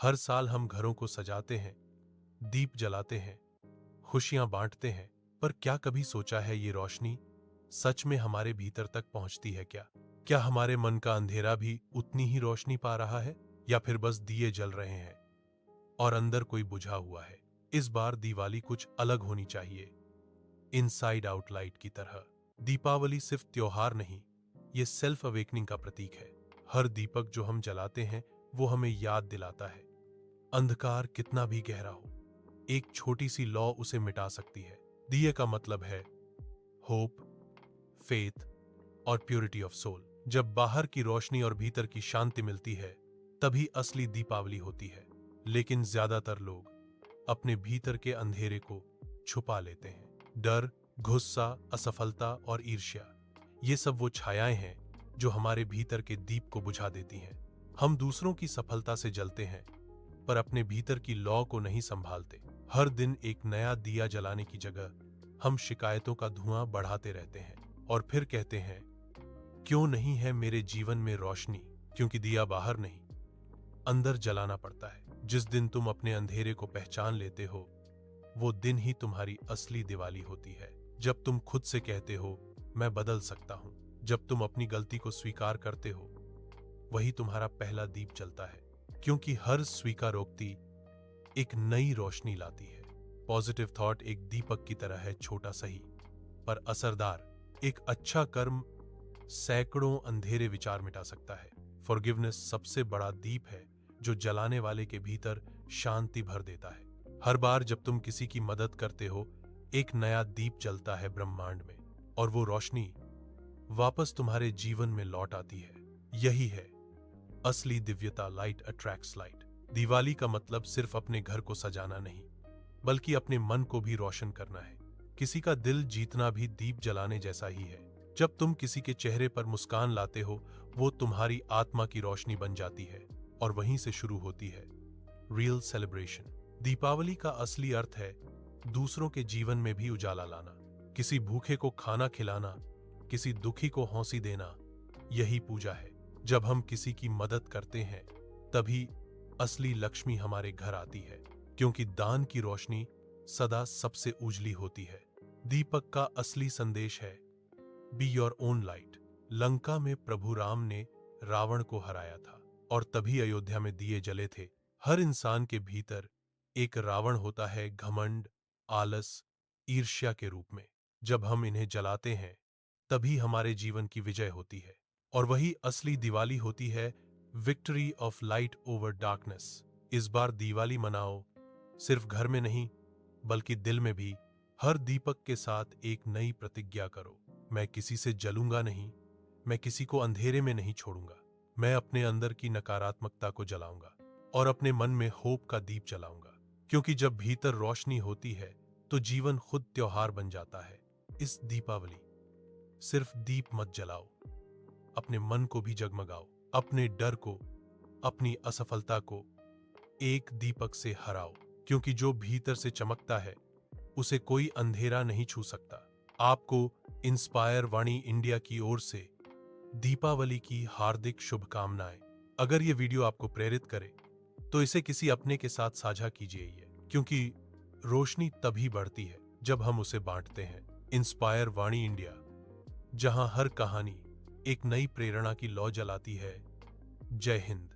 हर साल हम घरों को सजाते हैं, दीप जलाते हैं, खुशियां बांटते हैं, पर क्या कभी सोचा है ये रोशनी सच में हमारे भीतर तक पहुंचती है क्या? क्या हमारे मन का अंधेरा भी उतनी ही रोशनी पा रहा है, या फिर बस दिए जल रहे हैं और अंदर कोई बुझा हुआ है? इस बार दिवाली कुछ अलग होनी चाहिए, इनसाइड आउट लाइट की तरह। दीपावली सिर्फ त्योहार नहीं, ये सेल्फ अवेकनिंग का प्रतीक है। हर दीपक जो हम जलाते हैं वो हमें याद दिलाता है, अंधकार कितना भी गहरा हो, एक छोटी सी लौ उसे मिटा सकती है। दिए का मतलब है होप, फेथ और प्योरिटी ऑफ सोल। जब बाहर की रोशनी और भीतर की शांति मिलती है, तभी असली दीपावली होती है। लेकिन ज्यादातर लोग अपने भीतर के अंधेरे को छुपा लेते हैं। डर, गुस्सा, असफलता और ईर्ष्या, ये सब वो छायाएं हैं जो हमारे भीतर के दीप को बुझा देती हैं। हम दूसरों की सफलता से जलते हैं, पर अपने भीतर की लौ को नहीं संभालते। हर दिन एक नया दिया जलाने की जगह हम शिकायतों का धुआं बढ़ाते रहते हैं और फिर कहते हैं, क्यों नहीं है मेरे जीवन में रोशनी? क्योंकि दिया बाहर नहीं, अंदर जलाना पड़ता है। जिस दिन तुम अपने अंधेरे को पहचान लेते हो, वो दिन ही तुम्हारी असली दिवाली होती है। जब तुम खुद से कहते हो, मैं बदल सकता हूं। जब तुम अपनी गलती को स्वीकार करते हो, वही तुम्हारा पहला दीप जलता है। क्योंकि हर स्वीकारोक्ति एक नई रोशनी लाती है। पॉजिटिव थॉट एक दीपक की तरह है, छोटा सही पर असरदार। एक अच्छा कर्म सैकड़ों अंधेरे विचार मिटा सकता है। फॉरगिवनेस सबसे बड़ा दीप है जो जलाने वाले के भीतर शांति भर देता है। हर बार जब तुम किसी की मदद करते हो, एक नया दीप जलता है ब्रह्मांड में, और वो रोशनी वापस तुम्हारे जीवन में लौट आती है। यही है असली दिव्यता। Light attracts light. दिवाली का मतलब सिर्फ अपने घर को सजाना नहीं, बल्कि अपने मन को भी रोशन करना है। किसी का दिल जीतना भी दीप जलाने जैसा ही है। जब तुम किसी के चेहरे पर मुस्कान लाते हो, वो तुम्हारी आत्मा की रोशनी बन जाती है, और वहीं से शुरू होती है रियल सेलिब्रेशन। दीपावली का असली अर्थ है दूसरों के जीवन में भी उजाला लाना। किसी भूखे को खाना खिलाना, किसी दुखी को हौंसी देना, यही पूजा है। जब हम किसी की मदद करते हैं, तभी असली लक्ष्मी हमारे घर आती है, क्योंकि दान की रोशनी सदा सबसे उजली होती है। दीपक का असली संदेश है be your own light. Lanka में प्रभु राम ने रावण को हराया था, और तभी अयोध्या में दिए जले थे। हर इंसान के भीतर एक रावण होता है, घमंड, आलस, ईर्ष्या के रूप में। जब हम इन्हें जलाते हैं, तभी हमारे जीवन की विजय होती है, और वही असली दिवाली होती है, victory of light over darkness. इस बार दिवाली मनाओ, सिर्फ घर में नहीं बल्कि दिल में भी। हर दीपक के साथ एक नई प्रतिज्ञा करो, मैं किसी से जलूंगा नहीं, मैं किसी को अंधेरे में नहीं छोड़ूंगा, मैं अपने अंदर की नकारात्मकता को जलाऊंगा और अपने मन में होप का दीप जलाऊंगा। क्योंकि जब भीतर रोशनी होती है, तो जीवन खुद त्योहार बन जाता है। इस दीपावली सिर्फ दीप मत जलाओ, अपने मन को भी जगमगाओ। अपने डर को, अपनी असफलता को एक दीपक से हराओ, क्योंकि जो भीतर से चमकता है, उसे कोई अंधेरा नहीं छू सकता। आपको इंस्पायर वाणी इंडिया की ओर से दीपावली की हार्दिक शुभकामनाएं। अगर ये वीडियो आपको प्रेरित करे, तो इसे किसी अपने के साथ साझा कीजिए, क्योंकि रोशनी तभी बढ़ती है जब हम उसे बांटते हैं। इंस्पायर वाणी इंडिया, जहां हर कहानी एक नई प्रेरणा की लौ जलाती है। जय हिंद।